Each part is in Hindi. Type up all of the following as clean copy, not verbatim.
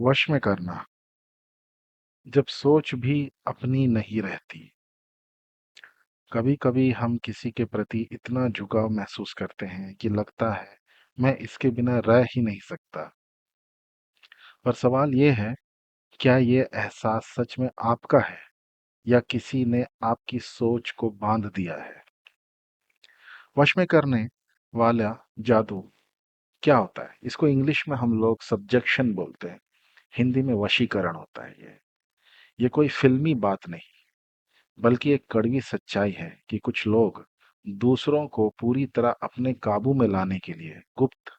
वश में करना। जब सोच भी अपनी नहीं रहती। कभी कभी हम किसी के प्रति इतना झुकाव महसूस करते हैं कि लगता है मैं इसके बिना रह ही नहीं सकता। पर सवाल ये है, क्या ये एहसास सच में आपका है या किसी ने आपकी सोच को बांध दिया है? वश में करने वाला जादू क्या होता है? इसको इंग्लिश में हम लोग सब्जेक्शन बोलते हैं। हिंदी में वशीकरण होता है। ये कोई फिल्मी बात नहीं, बल्कि एक कड़वी सच्चाई है कि कुछ लोग दूसरों को पूरी तरह अपने काबू में लाने के लिए गुप्त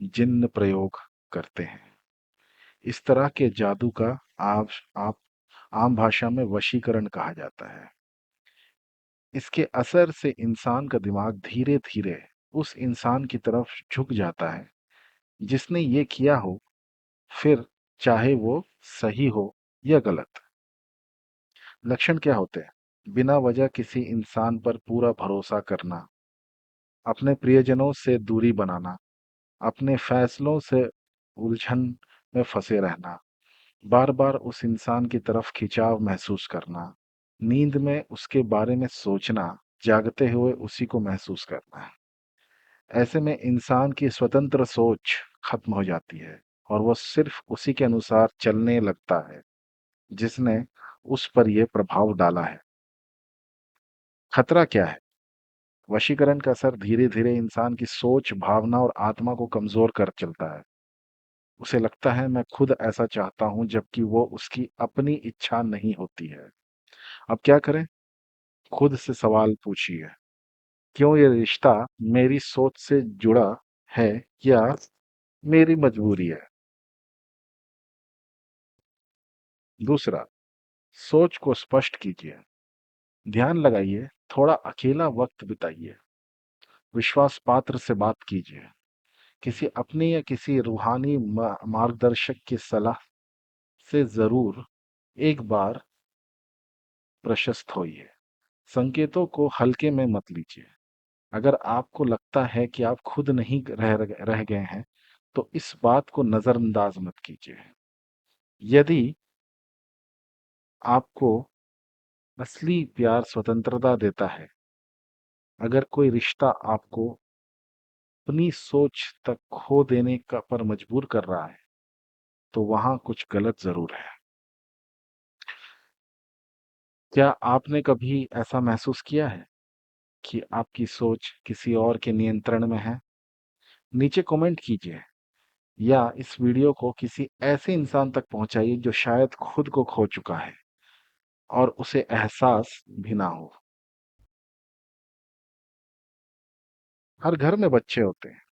जिन्न प्रयोग करते हैं। इस तरह के जादू का आप आम भाषा में वशीकरण कहा जाता है। इसके असर से इंसान का दिमाग धीरे धीरे उस इंसान की तरफ झुक जाता है जिसने ये किया हो, फिर चाहे वो सही हो या गलत। लक्षण क्या होते हैं? बिना वजह किसी इंसान पर पूरा भरोसा करना, अपने प्रियजनों से दूरी बनाना, अपने फैसलों से उलझन में फंसे रहना, बार बार उस इंसान की तरफ खिंचाव महसूस करना, नींद में उसके बारे में सोचना, जागते हुए उसी को महसूस करना। ऐसे में इंसान की स्वतंत्र सोच खत्म हो जाती है और वो सिर्फ उसी के अनुसार चलने लगता है जिसने उस पर यह प्रभाव डाला है। खतरा क्या है? वशीकरण का असर धीरे धीरे इंसान की सोच, भावना और आत्मा को कमजोर कर चलता है। उसे लगता है मैं खुद ऐसा चाहता हूं, जबकि वो उसकी अपनी इच्छा नहीं होती है। अब क्या करें? खुद से सवाल पूछिए, क्यों ये रिश्ता मेरी सोच से जुड़ा है या मेरी मजबूरी है? दूसरा, सोच को स्पष्ट कीजिए। ध्यान लगाइए, थोड़ा अकेला वक्त बिताइए, विश्वास पात्र से बात कीजिए, किसी अपने या किसी रूहानी मार्गदर्शक की सलाह से जरूर एक बार प्रशस्त होइए। संकेतों को हल्के में मत लीजिए। अगर आपको लगता है कि आप खुद नहीं रह गए हैं, तो इस बात को नजरअंदाज मत कीजिए। यदि आपको असली प्यार स्वतंत्रता देता है, अगर कोई रिश्ता आपको अपनी सोच तक खो देने का पर मजबूर कर रहा है, तो वहां कुछ गलत जरूर है। क्या आपने कभी ऐसा महसूस किया है कि आपकी सोच किसी और के नियंत्रण में है? नीचे कमेंट कीजिए या इस वीडियो को किसी ऐसे इंसान तक पहुंचाइए जो शायद खुद को खो चुका है और उसे एहसास भी ना हो। हर घर में बच्चे होते हैं,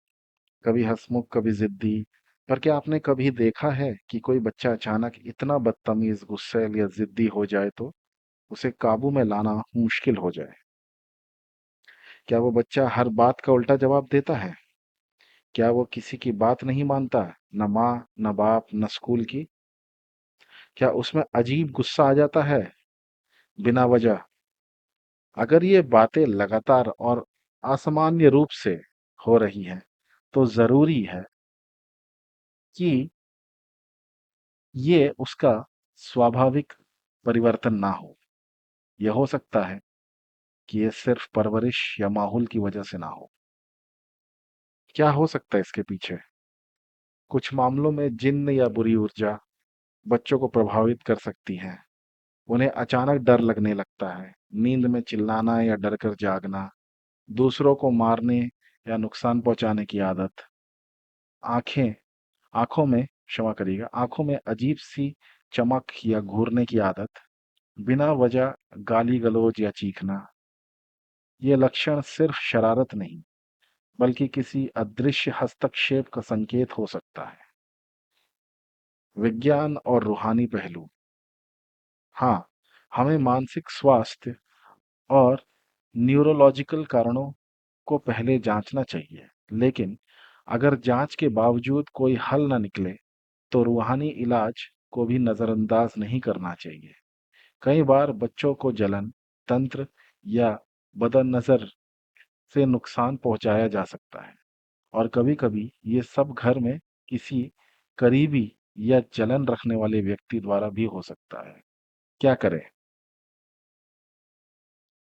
कभी हंसमुख, कभी जिद्दी। पर क्या आपने कभी देखा है कि कोई बच्चा अचानक इतना बदतमीज, गुस्सैल या जिद्दी हो जाए तो उसे काबू में लाना मुश्किल हो जाए? क्या वो बच्चा हर बात का उल्टा जवाब देता है? क्या वो किसी की बात नहीं मानता, न माँ, न बाप, न स्कूल की? क्या उसमें अजीब गुस्सा आ जाता है बिना वजह? अगर ये बातें लगातार और असामान्य रूप से हो रही हैं, तो जरूरी है कि ये उसका स्वाभाविक परिवर्तन ना हो। यह हो सकता है कि ये सिर्फ परवरिश या माहौल की वजह से ना हो। क्या हो सकता है इसके पीछे? कुछ मामलों में जिन्न या बुरी ऊर्जा बच्चों को प्रभावित कर सकती हैं। उन्हें अचानक डर लगने लगता है, नींद में चिल्लाना या डर कर जागना, दूसरों को मारने या नुकसान पहुंचाने की आदत, आंखें आंखों में क्षमा करिएगा, आंखों में अजीब सी चमक या घूरने की आदत, बिना वजह गाली गलौज या चीखना। ये लक्षण सिर्फ शरारत नहीं, बल्कि किसी अदृश्य हस्तक्षेप का संकेत हो सकता है। विज्ञान और रूहानी पहलू। हाँ, हमें मानसिक स्वास्थ्य और न्यूरोलॉजिकल कारणों को पहले जांचना चाहिए। लेकिन अगर जांच के बावजूद कोई हल न निकले, तो रूहानी इलाज को भी नजरअंदाज नहीं करना चाहिए। कई बार बच्चों को जलन, तंत्र या बदनजर से नुकसान पहुंचाया जा सकता है, और कभी-कभी ये सब घर में किसी करीबी या जलन रखने वाले व्यक्ति द्वारा भी हो सकता है। क्या करें?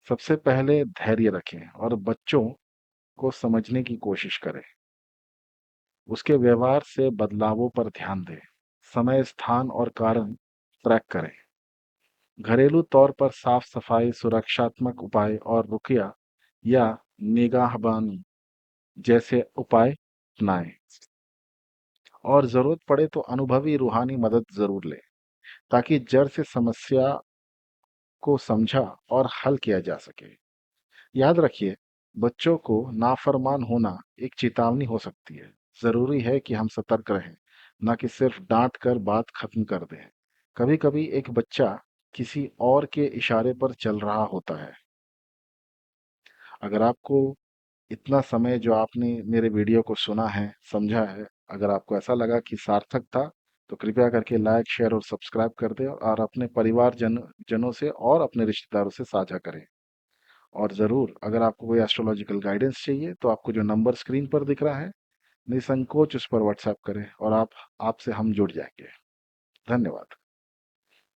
सबसे पहले धैर्य रखें और बच्चों को समझने की कोशिश करें। उसके व्यवहार से बदलावों पर ध्यान दें। समय, स्थान और कारण ट्रैक करें। घरेलू तौर पर साफ सफाई, सुरक्षात्मक उपाय और रुकिया या निगाहबानी जैसे उपाय अपनाएं। और जरूरत पड़े तो अनुभवी रूहानी मदद जरूर लें, ताकि जड़ से समस्या को समझा और हल किया जा सके। याद रखिए, बच्चों को नाफरमान होना एक चेतावनी हो सकती है। जरूरी है कि हम सतर्क रहें, न कि सिर्फ डांट कर बात खत्म कर दें। कभी कभी एक बच्चा किसी और के इशारे पर चल रहा होता है। अगर आपको इतना समय जो आपने मेरे वीडियो को सुना है, समझा है, अगर आपको ऐसा लगा कि सार्थक था, तो कृपया करके लाइक, शेयर और सब्सक्राइब कर दें और अपने जनों से और अपने रिश्तेदारों से साझा करें। और ज़रूर, अगर आपको कोई एस्ट्रोलॉजिकल गाइडेंस चाहिए तो आपको जो नंबर स्क्रीन पर दिख रहा है, निसंकोच उस पर व्हाट्सएप करें और आप आपसे हम जुड़ जाएंगे। धन्यवाद।